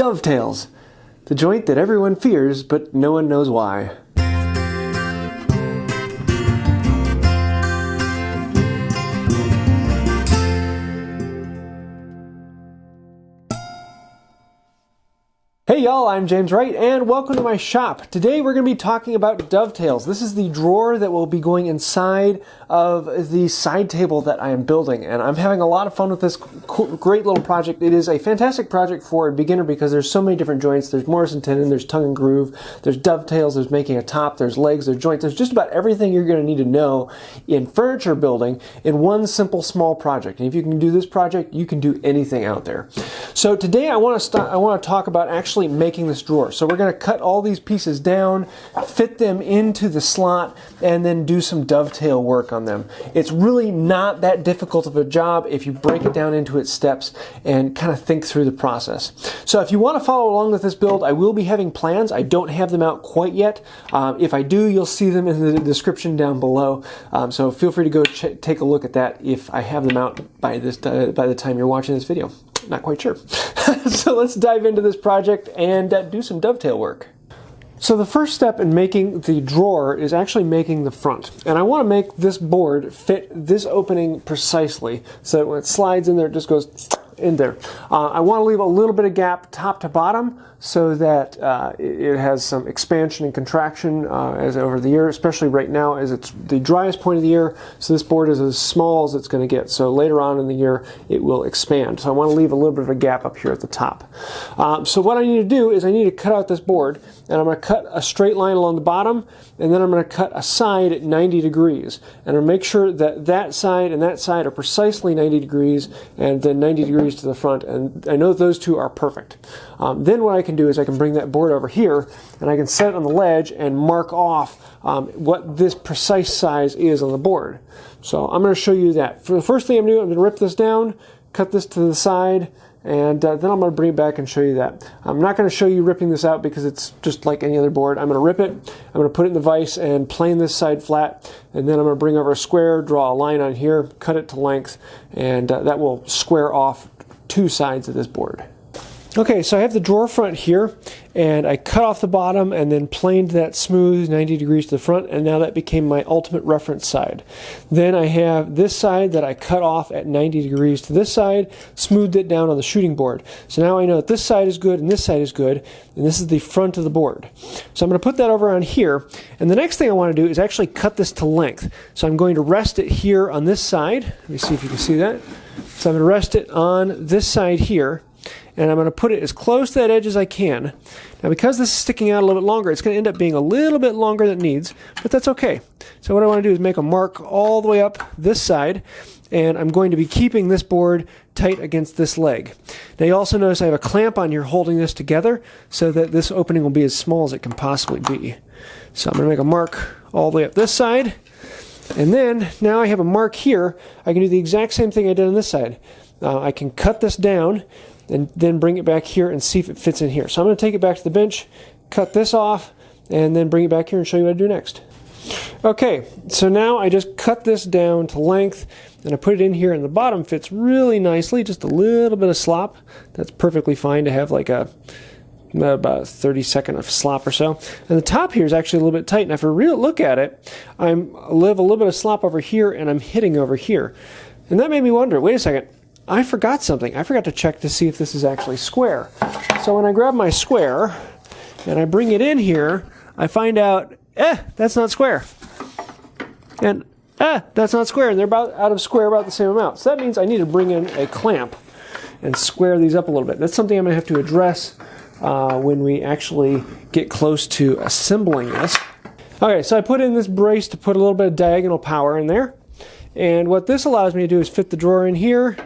Dovetails, the joint that everyone fears but no one knows why. Hey y'all, I'm James Wright and welcome to my shop. Today we're going to be talking about dovetails. This is the drawer that will be going inside of the side table that I am building, and I'm having a lot of fun with this great little project. It is a fantastic project for a beginner because there's so many different joints. There's Morris and tenon, there's tongue and groove, there's dovetails, there's making a top, there's legs, there's joints. There's just about everything you're going to need to know in furniture building in one simple small project. And if you can do this project, you can do anything out there. So today I want to talk about actually making this drawer. So we're going to cut all these pieces down, fit them into the slot, and then do some dovetail work on them. It's really not that difficult of a job if you break it down into its steps and kind of think through the process. So if you want to follow along with this build, I will be having plans. I don't have them out quite yet. If I do, you'll see them in the description down below. So feel free to go take a look at that if I have them out by the time you're watching this video. Not quite sure. So let's dive into this project and do some dovetail work. So the first step in making the drawer is actually making the front. And I want to make this board fit this opening precisely so that when it slides in there, it just goes in there. I want to leave a little bit of gap top to bottom so that it has some expansion and contraction as over the year, especially right now as it's the driest point of the year. So this board is as small as it's going to get. So later on in the year, it will expand. So I want to leave a little bit of a gap up here at the top. So what I need to do is I need to cut out this board, and I'm going to cut a straight line along the bottom, and then I'm going to cut a side at 90 degrees. And I'll make sure that that side and that side are precisely 90 degrees, and then 90 degrees to the front. And I know those two are perfect. Then what I can do is I can bring that board over here and I can set it on the ledge and mark off what this precise size is on the board. So I'm going to show you that. For the first thing I'm going to do, I'm going to rip this down, cut this to the side, and then I'm going to bring it back and show you that. I'm not going to show you ripping this out because it's just like any other board. I'm going to rip it, I'm going to put it in the vise and plane this side flat, and then I'm going to bring over a square, draw a line on here, cut it to length, and that will square off two sides of this board. Okay, so I have the drawer front here, and I cut off the bottom and then planed that smooth 90 degrees to the front, and now that became my ultimate reference side. Then I have this side that I cut off at 90 degrees to this side, smoothed it down on the shooting board. So now I know that this side is good and this side is good, and this is the front of the board. So I'm going to put that over on here, and the next thing I want to do is actually cut this to length. So I'm going to rest it here on this side. Let me see if you can see that. So I'm going to rest it on this side here, and I'm going to put it as close to that edge as I can. Now because this is sticking out a little bit longer, it's going to end up being a little bit longer than it needs, but that's okay. So what I want to do is make a mark all the way up this side, and I'm going to be keeping this board tight against this leg. Now you also notice I have a clamp on here holding this together so that this opening will be as small as it can possibly be. So I'm going to make a mark all the way up this side, and then now I have a mark here. I can do the exact same thing I did on this side. I can cut this down and then bring it back here and see if it fits in here. So I'm going to take it back to the bench, cut this off, and then bring it back here and show you what to do next. Okay, so now I just cut this down to length, and I put it in here, and the bottom fits really nicely, just a little bit of slop. That's perfectly fine to have like about 30-second of slop or so. And the top here is actually a little bit tight, and if I really look at it, I have a little bit of slop over here, and I'm hitting over here. And that made me wonder, wait a second, I forgot something. I forgot to check to see if this is actually square. So when I grab my square and I bring it in here, I find out, that's not square. And that's not square. And they're about out of square about the same amount. So that means I need to bring in a clamp and square these up a little bit. That's something I'm going to have to address when we actually get close to assembling this. Okay, so I put in this brace to put a little bit of diagonal power in there. And what this allows me to do is fit the drawer in here,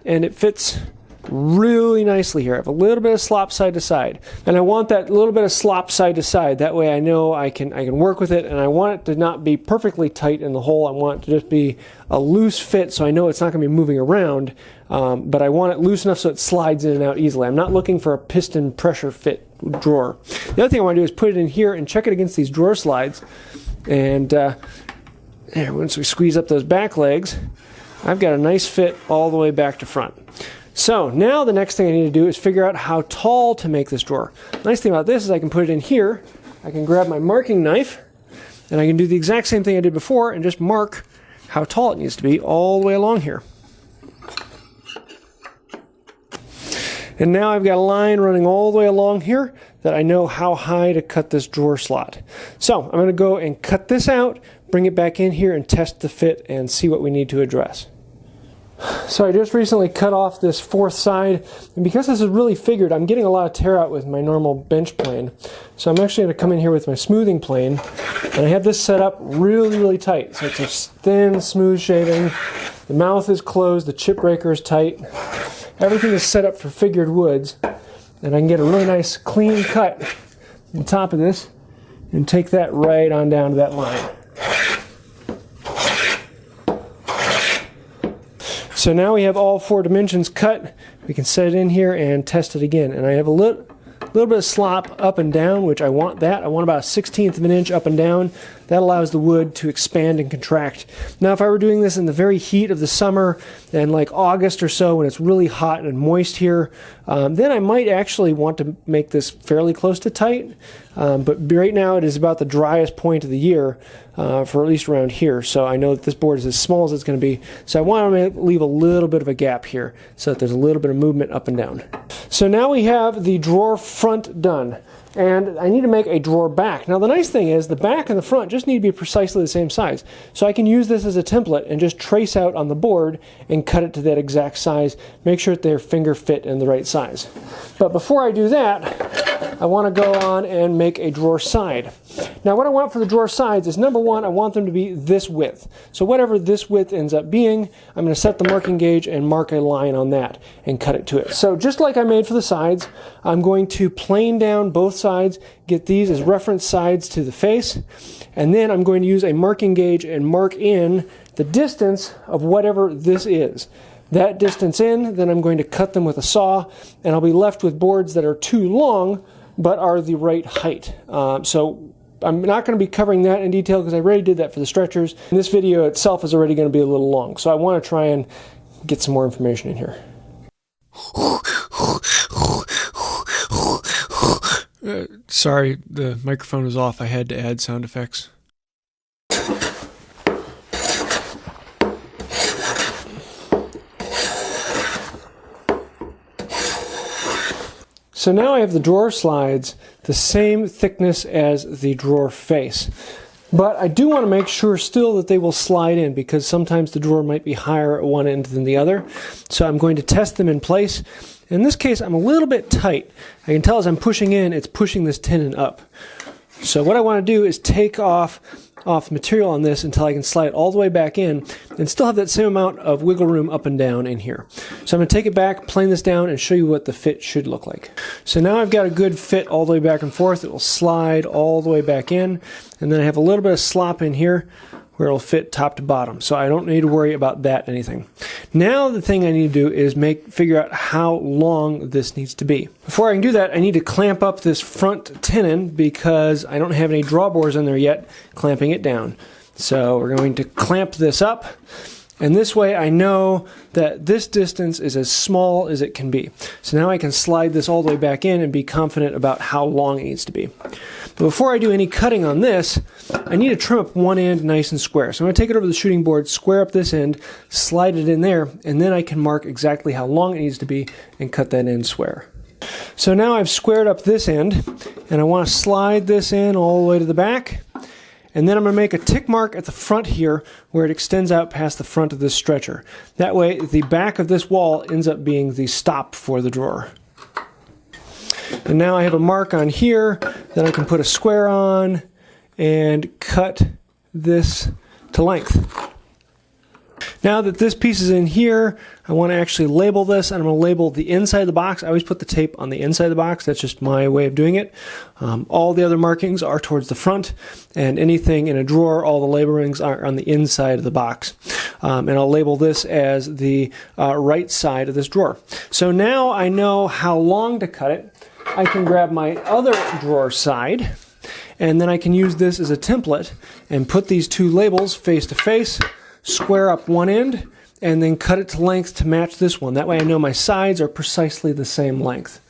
and it fits really nicely here. I have a little bit of slop side to side, and I want that little bit of slop side to side. That way I know I can work with it, and I want it to not be perfectly tight in the hole. I want it to just be a loose fit, so I know it's not going to be moving around, but I want it loose enough so it slides in and out easily. I'm not looking for a piston pressure fit drawer. The other thing I want to do is put it in here and check it against these drawer slides, and once we squeeze up those back legs, I've got a nice fit all the way back to front. So now the next thing I need to do is figure out how tall to make this drawer. The nice thing about this is I can put it in here. I can grab my marking knife and I can do the exact same thing I did before and just mark how tall it needs to be all the way along here. And now I've got a line running all the way along here that I know how high to cut this drawer slot. So I'm going to go and cut this out, bring it back in here and test the fit and see what we need to address. So I just recently cut off this fourth side, and because this is really figured, I'm getting a lot of tear out with my normal bench plane. So I'm actually going to come in here with my smoothing plane, and I have this set up really tight. So it's a thin, smooth shaving. The mouth is closed, the chip breaker is tight. Everything is set up for figured woods, and I can get a really nice clean cut on top of this and take that right on down to that line. So now we have all 4 dimensions cut. We can set it in here and test it again. And I have a little bit of slop up and down, which I want that. I want about a 1/16 of an inch up and down. That allows the wood to expand and contract. Now, if I were doing this in the very heat of the summer, and like August or so, when it's really hot and moist here, then I might actually want to make this fairly close to tight. But right now, it is about the driest point of the year, for at least around here. So I know that this board is as small as it's going to be. So I want to leave a little bit of a gap here so that there's a little bit of movement up and down. So now we have the drawer front done. And I need to make a drawer back. Now the nice thing is the back and the front just need to be precisely the same size. So I can use this as a template and just trace out on the board and cut it to that exact size. Make sure that they're finger fit in the right size. But before I do that, I want to go on and make a drawer side. Now what I want for the drawer sides is, number one, I want them to be this width. So whatever this width ends up being, I'm going to set the marking gauge and mark a line on that and cut it to it. So just like I made for the sides, I'm going to plane down both sides, get these as reference sides to the face, and then I'm going to use a marking gauge and mark in the distance of whatever this is. That distance in, then I'm going to cut them with a saw, and I'll be left with boards that are too long but are the right height. So I'm not going to be covering that in detail because I already did that for the stretchers. And this video itself is already going to be a little long, so I want to try and get some more information in here. Sorry, the microphone was off. I had to add sound effects. So now I have the drawer slides the same thickness as the drawer face. But I do want to make sure still that they will slide in, because sometimes the drawer might be higher at one end than the other. So I'm going to test them in place. In this case, I'm a little bit tight. I can tell as I'm pushing in, it's pushing this tenon up. So what I want to do is take off material on this until I can slide it all the way back in and still have that same amount of wiggle room up and down in here. So I'm going to take it back, plane this down, and show you what the fit should look like. So now I've got a good fit all the way back and forth. It will slide all the way back in, and then I have a little bit of slop in here where it'll fit top to bottom. So I don't need to worry about that anything. Now the thing I need to do is figure out how long this needs to be. Before I can do that, I need to clamp up this front tenon because I don't have any drawbores in there yet clamping it down. So we're going to clamp this up, and this way I know that this distance is as small as it can be. So now I can slide this all the way back in and be confident about how long it needs to be. But before I do any cutting on this, I need to trim up one end nice and square. So I'm going to take it over the shooting board, square up this end, slide it in there, and then I can mark exactly how long it needs to be and cut that end square. So now I've squared up this end, and I want to slide this in all the way to the back. And then I'm going to make a tick mark at the front here where it extends out past the front of this stretcher. That way the back of this wall ends up being the stop for the drawer. And now I have a mark on here that I can put a square on and cut this to length. Now that this piece is in here, I want to actually label this, and I'm going to label the inside of the box. I always put the tape on the inside of the box. That's just my way of doing it. All the other markings are towards the front, and anything in a drawer, all the labelings are on the inside of the box. And I'll label this as the right side of this drawer. So now I know how long to cut it. I can grab my other drawer side, and then I can use this as a template and put these two labels face to face, square up one end, and then cut it to length to match this one. That way I know my sides are precisely the same length.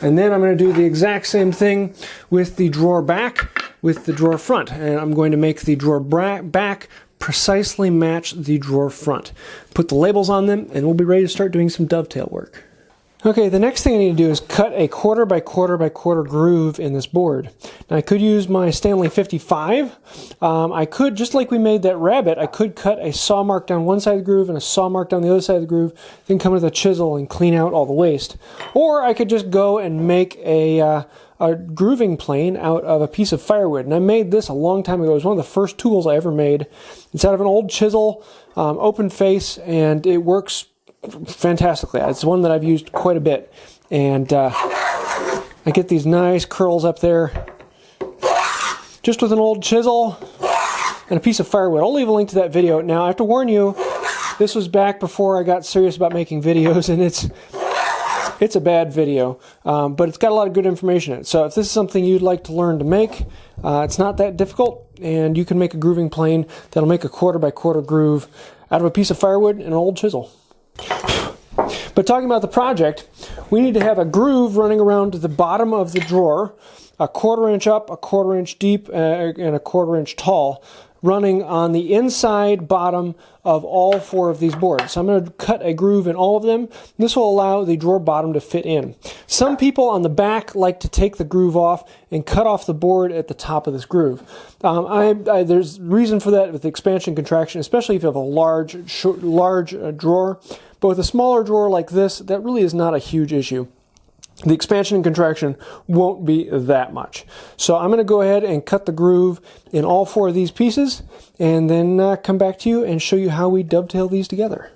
And then I'm going to do the exact same thing with the drawer back, with the drawer front. And I'm going to make the drawer back precisely match the drawer front. Put the labels on them, and we'll be ready to start doing some dovetail work. Okay, the next thing I need to do is cut a 1/4 by 1/4 by 1/4 groove in this board. Now I could use my Stanley 55. I could, just like we made that rabbit, I could cut a saw mark down one side of the groove and a saw mark down the other side of the groove, then come with a chisel and clean out all the waste. Or I could just go and make a grooving plane out of a piece of firewood. And I made this a long time ago. It was one of the first tools I ever made. It's out of an old chisel, open face, and it works fantastically. It's one that I've used quite a bit, and I get these nice curls up there just with an old chisel and a piece of firewood. I'll leave a link to that video. Now I have to warn you, this was back before I got serious about making videos, and it's a bad video, but it's got a lot of good information in it. So if this is something you'd like to learn to make, it's not that difficult, and you can make a grooving plane that'll make a 1/4 by 1/4 groove out of a piece of firewood and an old chisel. But talking about the project, we need to have a groove running around the bottom of the drawer, a 1/4 inch up, a 1/4 inch deep, and a 1/4 inch tall, running on the inside bottom of all 4 of these boards. So I'm going to cut a groove in all of them. This will allow the drawer bottom to fit in. Some people on the back like to take the groove off and cut off the board at the top of this groove. There's reason for that with expansion contraction, especially if you have a large drawer. But with a smaller drawer like this, that really is not a huge issue. The expansion and contraction won't be that much. So I'm going to go ahead and cut the groove in all 4 of these pieces, and then come back to you and show you how we dovetail these together.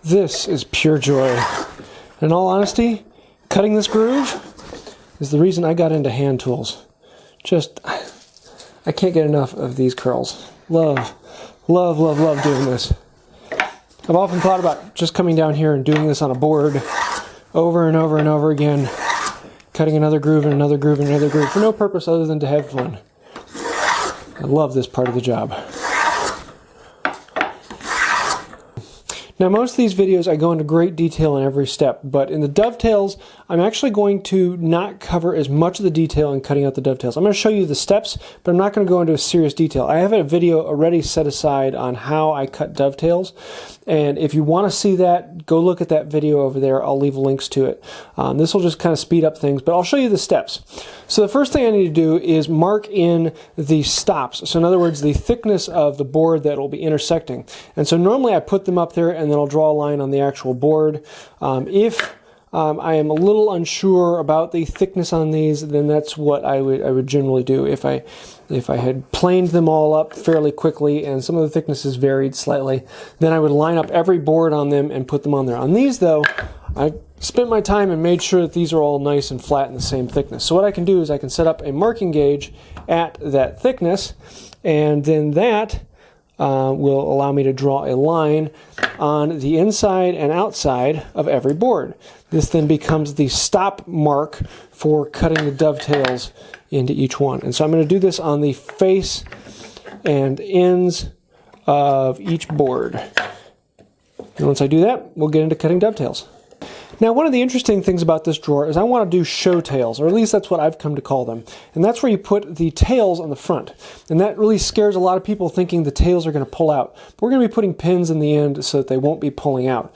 This is pure joy. In all honesty, cutting this groove is the reason I got into hand tools. I can't get enough of these curls. Love, love, love, love doing this. I've often thought about just coming down here and doing this on a board over and over and over again, cutting another groove and another groove and another groove for no purpose other than to have fun. I love this part of the job. Now, most of these videos I go into great detail in every step, but in the dovetails, I'm actually going to not cover as much of the detail in cutting out the dovetails. I'm going to show you the steps, but I'm not going to go into a serious detail. I have a video already set aside on how I cut dovetails, and if you want to see that, go look at that video over there. I'll leave links to it. This will just kind of speed up things, but I'll show you the steps. So the first thing I need to do is mark in the stops. So in other words, the thickness of the board that will be intersecting. And so normally I put them up there and then I'll draw a line on the actual board. If I am a little unsure about the thickness on these, then that's what I would generally do. If I had planed them all up fairly quickly and some of the thicknesses varied slightly, then I would line up every board on them and put them on there. On these though, I spent my time and made sure that these are all nice and flat and the same thickness. So what I can do is I can set up a marking gauge at that thickness, and then that will allow me to draw a line on the inside and outside of every board. This then becomes the stop mark for cutting the dovetails into each one. And so I'm going to do this on the face and ends of each board. And once I do that, we'll get into cutting dovetails. Now, one of the interesting things about this drawer is I want to do show tails, or at least that's what I've come to call them. And that's where you put the tails on the front. And that really scares a lot of people thinking the tails are going to pull out. But we're going to be putting pins in the end so that they won't be pulling out.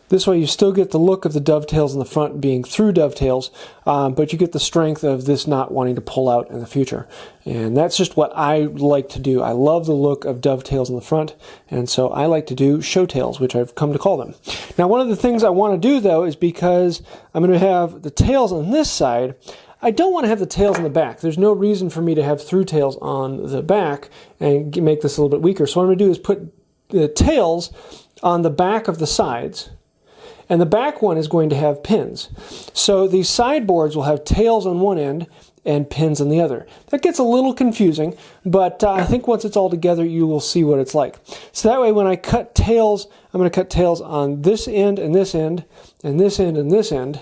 This way you still get the look of the dovetails in the front being through dovetails, but you get the strength of this not wanting to pull out in the future. And that's just what I like to do. I love the look of dovetails in the front, and so I like to do show tails, which I've come to call them. Now, one of the things I want to do, though, is because I'm going to have the tails on this side, I don't want to have the tails on the back. There's no reason for me to have through tails on the back and make this a little bit weaker. So what I'm going to do is put the tails on the back of the sides, and the back one is going to have pins. So these sideboards will have tails on one end and pins on the other. That gets a little confusing, but I think once it's all together, you will see what it's like. So that way, when I cut tails, I'm going to cut tails on this end and this end, and this end and this end,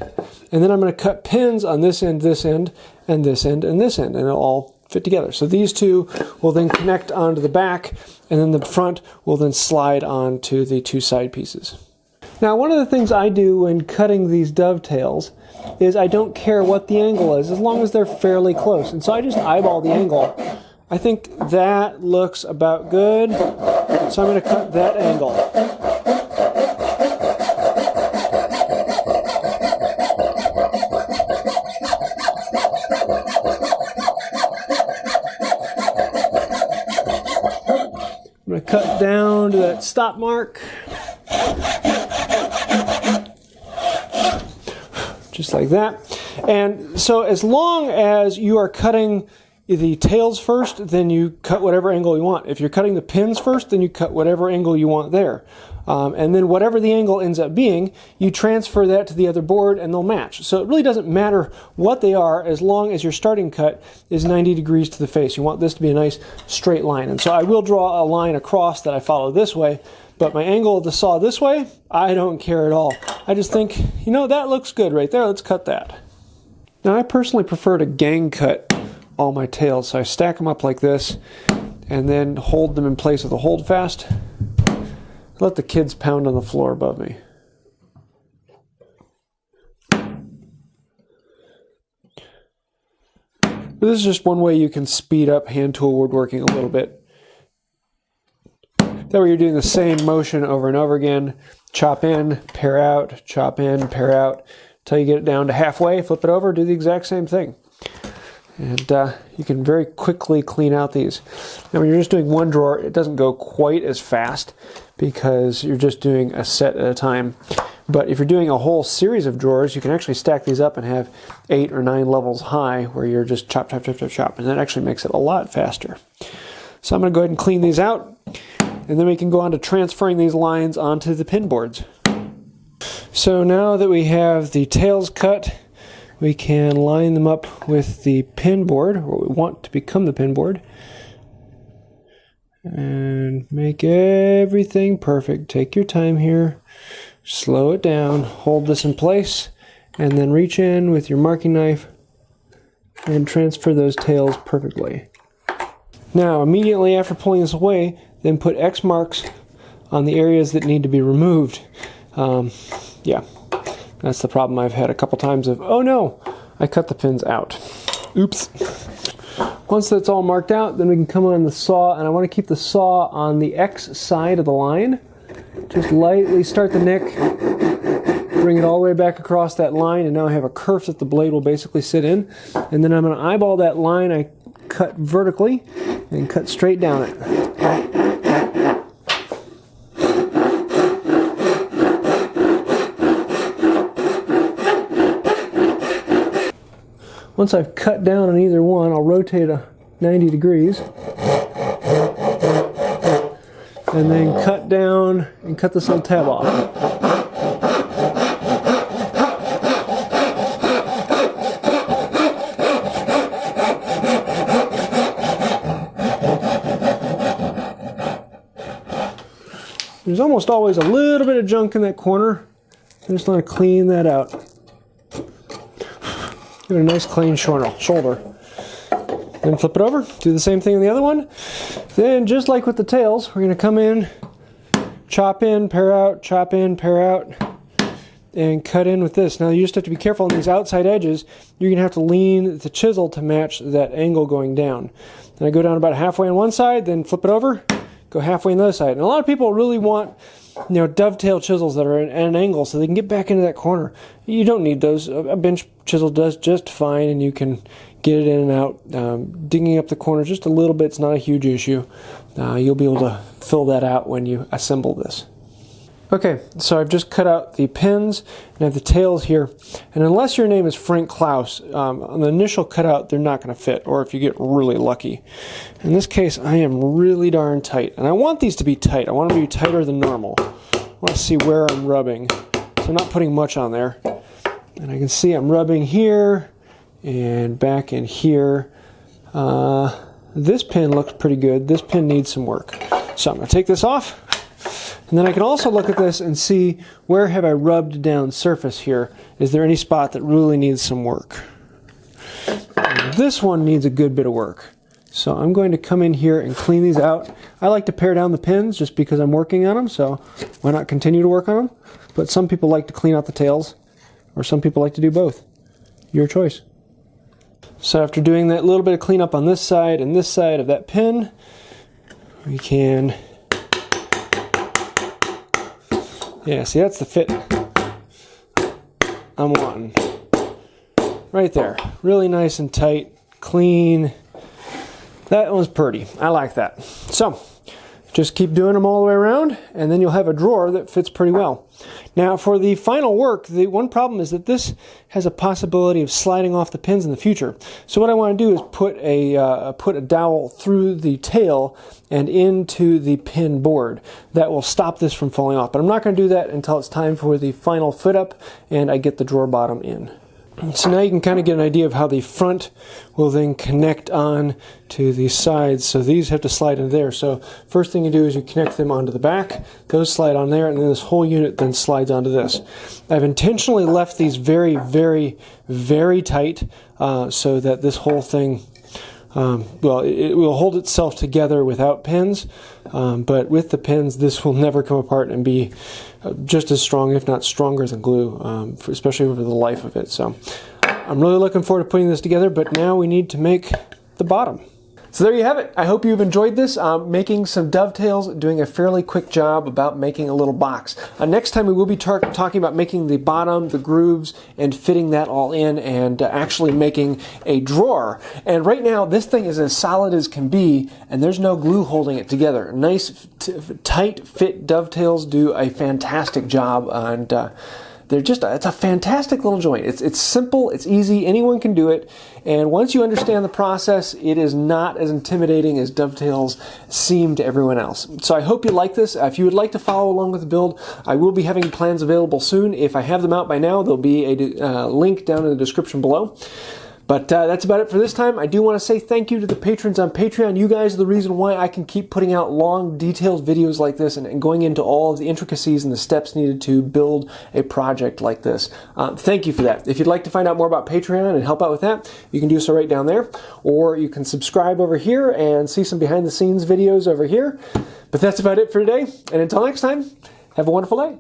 and then I'm going to cut pins on this end, and this end, and this end, and it'll all fit together. So these two will then connect onto the back, and then the front will then slide onto the two side pieces. Now, one of the things I do when cutting these dovetails is I don't care what the angle is, as long as they're fairly close. And so I just eyeball the angle. I think that looks about good, so I'm going to cut that angle. I'm going to cut down to that stop mark. Just like that. And so as long as you are cutting the tails first, then you cut whatever angle you want. If you're cutting the pins first, then you cut whatever angle you want there. And then whatever the angle ends up being, you transfer that to the other board and they'll match. So it really doesn't matter what they are as long as your starting cut is 90 degrees to the face. You want this to be a nice straight line. And so I will draw a line across that I follow this way, but my angle of the saw this way, I don't care at all. I just think, you know, that looks good right there. Let's cut that. Now, I personally prefer to gang cut all my tails. So I stack them up like this and then hold them in place with a holdfast. Let the kids pound on the floor above me. But this is just one way you can speed up hand tool woodworking a little bit. That way you're doing the same motion over and over again. Chop in, pare out, chop in, pare out, until you get it down to halfway, flip it over, do the exact same thing. And you can very quickly clean out these. Now when you're just doing one drawer, it doesn't go quite as fast because you're just doing a set at a time. But if you're doing a whole series of drawers, you can actually stack these up and have 8 or 9 levels high where you're just chop, chop, chop, chop, chop. And that actually makes it a lot faster. So I'm going to go ahead and clean these out. And then we can go on to transferring these lines onto the pin boards. So now that we have the tails cut, we can line them up with the pin board, or what we want to become the pin board. And make everything perfect. Take your time here. Slow it down. Hold this in place. And then reach in with your marking knife and transfer those tails perfectly. Now, immediately after pulling this away, then put X marks on the areas that need to be removed. Yeah, that's the problem I've had a couple times of, oh no, I cut the pins out. Oops. Once that's all marked out, then we can come on the saw, and I want to keep the saw on the X side of the line. Just lightly start the nick, bring it all the way back across that line, and now I have a kerf that the blade will basically sit in. And then I'm going to eyeball that line I cut vertically and cut straight down it. Once I've cut down on either one, I'll rotate 90 degrees and then cut down and cut this little tab off. There's almost always a little bit of junk in that corner. I just want to clean that out. Give it a nice clean shoulder. Then flip it over, do the same thing on the other one. Then just like with the tails, we're going to come in, chop in, pare out, chop in, pare out, and cut in with this. Now you just have to be careful on these outside edges. You're going to have to lean the chisel to match that angle going down. Then I go down about halfway on one side, then flip it over, go halfway on the other side. And a lot of people really want, you know, dovetail chisels that are at an angle so they can get back into that corner. You don't need those. A bench chisel does just fine, and you can get it in and out. Digging up the corner just a little bit is not a huge issue. You'll be able to fill that out when you assemble this. Okay, so I've just cut out the pins and I have the tails here. And unless your name is Frank Klaus, on the initial cutout, they're not going to fit, or if you get really lucky. In this case, I am really darn tight. And I want these to be tight. I want them to be tighter than normal. I want to see where I'm rubbing. So I'm not putting much on there. And I can see I'm rubbing here and back in here. This pin looks pretty good. This pin needs some work. So I'm going to take this off, and then I can also look at this and see where have I rubbed down surface here. Is there any spot that really needs some work? And this one needs a good bit of work. So I'm going to come in here and clean these out. I like to pare down the pins just because I'm working on them, so why not continue to work on them? But some people like to clean out the tails, or some people like to do both. Your choice. So after doing that little bit of cleanup on this side and this side of that pin, we can, yeah, see, that's the fit I'm wanting. Right there. Really nice and tight, clean. That one's pretty. I like that. So just keep doing them all the way around, and then you'll have a drawer that fits pretty well. Now for the final work, the one problem is that this has a possibility of sliding off the pins in the future. So what I want to do is put a dowel through the tail and into the pin board. That will stop this from falling off. But I'm not going to do that until it's time for the final fit up and I get the drawer bottom in. So now you can kind of get an idea of how the front will then connect on to the sides. So these have to slide into there. So first thing you do is you connect them onto the back. Those slide on there, and then this whole unit then slides onto this. I've intentionally left these very, very, very tight so that this whole thing, well, it will hold itself together without pins, but with the pins, this will never come apart and be just as strong, if not stronger than glue, especially over the life of it. So I'm really looking forward to putting this together, but now we need to make the bottom. So there you have it. I hope you've enjoyed this. Making some dovetails, doing a fairly quick job about making a little box. Next time we will be talking about making the bottom, the grooves, and fitting that all in, and actually making a drawer. And right now this thing is as solid as can be, and there's no glue holding it together. Nice tight fit dovetails do a fantastic job, and they're just, it's a fantastic little joint. It's simple, it's easy, anyone can do it, and once you understand the process, it is not as intimidating as dovetails seem to everyone else. So I hope you like this. If you would like to follow along with the build, I will be having plans available soon. If I have them out by now, there'll be a link down in the description below. But that's about it for this time. I do want to say thank you to the patrons on Patreon. You guys are the reason why I can keep putting out long, detailed videos like this and going into all of the intricacies and the steps needed to build a project like this. Thank you for that. If you'd like to find out more about Patreon and help out with that, you can do so right down there. Or you can subscribe over here and see some behind-the-scenes videos over here. But that's about it for today. And until next time, have a wonderful day.